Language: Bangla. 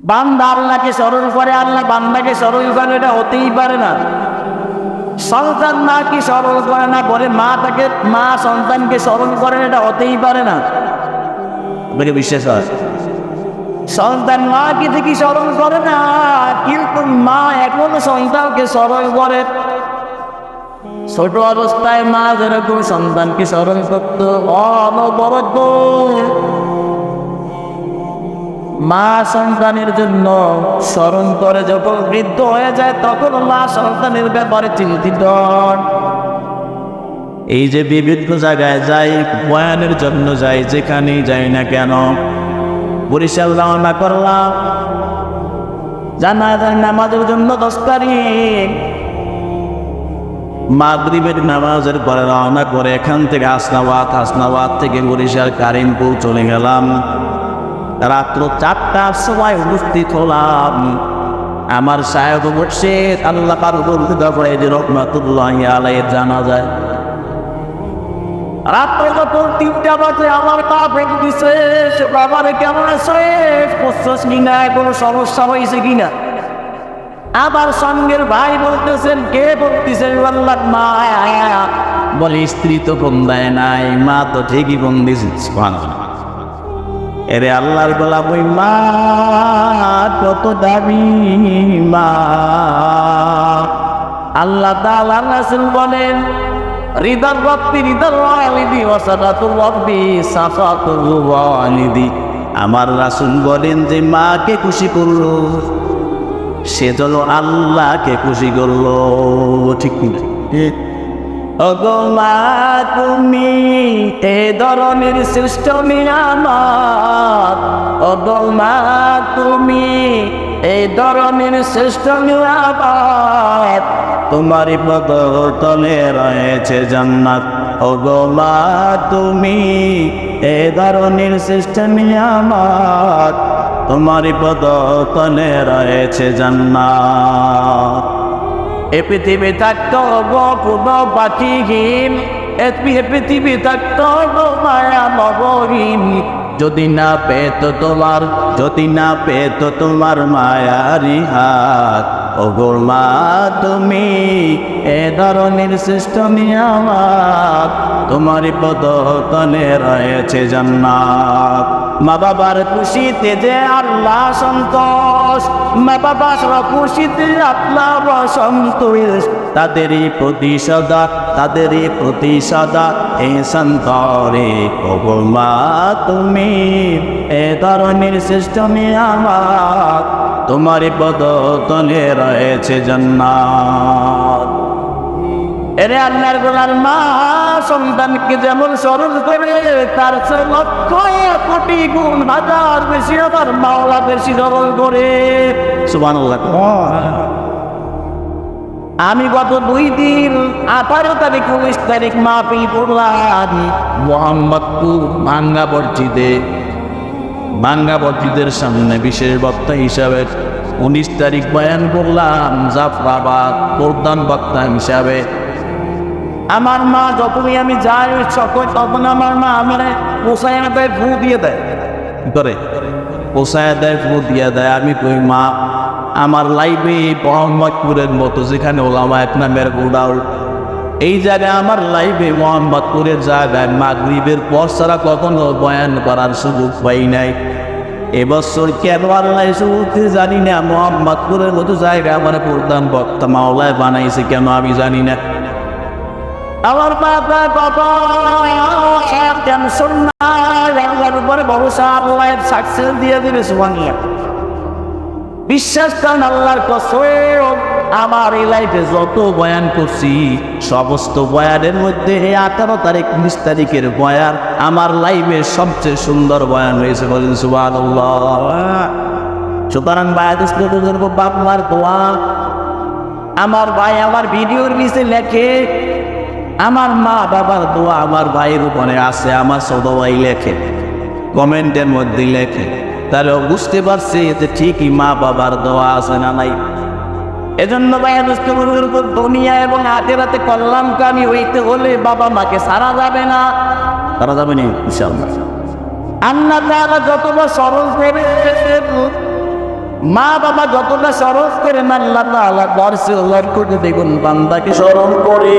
বান্দা আল্লাহকে স্মরণ করে, আল্লাহ বান্দাকে স্মরণ করে, এটা হতেই পারে না। সন্তান মাকে স্মরণ করে না, বলে মা সন্তানকে স্মরণ করে, এটা হতেই পারে না। আপনাকে বিশ্বাস হয়? সন্তান মাকে দেখি স্মরণ করে না, কিন্তু মা এখনো সন্তানকে স্মরণ করে। ছোট অবস্থায় মা যেরকম সন্তানকে স্মরণ করত, অনবরত মা সন্তানের জন্য স্মরণ করে। যখন বৃদ্ধ হয়ে যায় তখন মা সন্তানের ব্যাপারে চিন্তিত। এই যে বিভিন্ন জায়গায় যাই, বয়ানের জন্য যাই, যেখানেই যাই না কেন, বরিশাল রওনা করলাম জানাজার নামাজের জন্য 10 তারিখ, মাগরিবের নামাজের পরে রওনা করে এখান থেকে হাসনাবাদ থেকে বরিশাল কারিমপুর চলে গেলাম। রাত্র 4টার সময় উপস্থিত হলাম। আমার সাহেব মুর্শিদ আল্লাহ রহমাতুল্লাহি আলাইহি জানাজায়। রাত্র যখন 3টা বাজে আমার পা ফেলে দিছে, বাবারে কেমন আছে, বুঝছস কিনা, কোনো সমস্যা হয়েছে কিনা। আবার সঙ্গের ভাই বলতেছেন, কে বলতেছেন, আল্লাহ মা। বলে স্ত্রী তো ফোন দেয় নাই, মা তো ঠিকই ফোন দিয়েছে। এরে আল্লাহর গোলাম, ওই মা কত দামি মা। আল্লাহ তাআলা রাসূল বলেন, রিদার রব্বি রিদার ওয়ালিদি ওয়া সাখাতুর রব্বি সাখাতুর ওয়ালিদি। আমার রাসূল বলেন যে মাকে খুশি করলো সে যেন আল্লাহকে খুশি করলো। ঠিক না? ওগো মা তুমি এ ধরনের শ্রেষ্ঠ নিয়ামত, ওগো মা তুমি এই ধরনের শ্রেষ্ঠ নিয়ামত, তোমারই পদতলে রয়েছে জান্নাত। ওগো মা তুমি এই ধরনের শ্রেষ্ঠ নিয়ামত, তোমারই পদতলে রয়েছে জান্নাত। এ পৃথিবী থাকতো কোনো পাখিহীন, এ পৃথিবী থাকতো মায়া মগহীন, যদি না পেত তোমার মায়ারি হাত। ওগো মা তুমি এ ধরনের শ্রেষ্ঠ নিয়ামত, তোমারই পদতলে রয়েছে জান্নাত। মা বাবার খুশিতে যে আল্লাহ সন্তোষ, মা বাবার খুশিতে আল্লাহ সন্তোষ, তাদেরই প্রতি সদা এহসান করে। ওগো মা তুমি এ ধরনের শ্রেষ্ঠ নিয়ামত, তোমারই পদতলে রয়েছে জান্নাত। এরে আল্লাহর গোলাম, মা সন্তানকে যেমন স্মরণ করে তার চেয়ে লক্ষ কোটি গুণ হাজার বেশি আবার মাওলা বেশি স্মরণ করে। সুবহানাল্লাহ। আমি গত 2 দিন 18 তারিখ 19 তারিখ মাহফিল করলাম মোহাম্মদপুর ভাঙ্গা মসজিদের সামনে বিশেষ বক্তা হিসাবে। 19 তারিখ বয়ান করলাম জাফরাবাদ প্রধান বক্তা হিসাবে। আমার মা যখনই আমি যাই তখন আমার মা আমার পোষায় দেয়, ফু দিয়ে দেয়, কি করে পোষায় দেয়, ফু দিয়ে দেয়। আমি কই মা, আমার লাইফে মোহাম্মদপুরের মতো যেখানে ওলামা এক নামের গোডাউল, এই জায়গায় আমার লাইফে মোহাম্মদপুরের জায়গায় মাগরিবের পর ছাড়া কখনো বয়ান করার সুযোগ পাই নাই। এবছর কেন আল্লাহ সুযোগ জানি না, মোহাম্মদপুরের মতো জায়গায় আমার প্রধান বক্তা মাওলায় বানাইছে কেন আমি জানি না। আমার বাবা বাবা টেনশন নাই, আল্লাহর উপরে ভরসা, আল্লাহ সাকসেস দিয়ে দিবে। সুবহানাল্লাহ। বিশ্বাস করেন আল্লাহর কসম, আমার এই লাইফে যত বয়ান করছি সমস্ত বয়ানের মধ্যে 18 তারিখ 19 তারিখের বয়ান আমার লাইফে সবচেয়ে সুন্দর বয়ান হয়েছে। বলেন সুবহানাল্লাহ। সুতরাং বাপ মার দোয়া, আমার ভাই আমার ভিডিওর নিচে লেখে, আমার মা বাবার দোয়া আমার ভাইয়ের উপরে আছে, আমার ছোট ভাই লেখে, কমেন্টের মধ্যে লেখে। তাহলে বুঝতে পারছি যে ঠিকই মা বাবার দোয়া আছে না নাই। এজন্য ভাইয়া দুনিয়া এবং আখিরাতে কল্যাণকামী হইতে হলে বাবা মাকে সারা যাবে না, সারা যাবে না ইনশাআল্লাহ। আল্লাহ তাআলা যতবার স্মরণ করে মা বাবা যতটা স্মরণ করে না আল্লাহ তাআলা করছে, দেখুন বান্দাকে স্মরণ করে।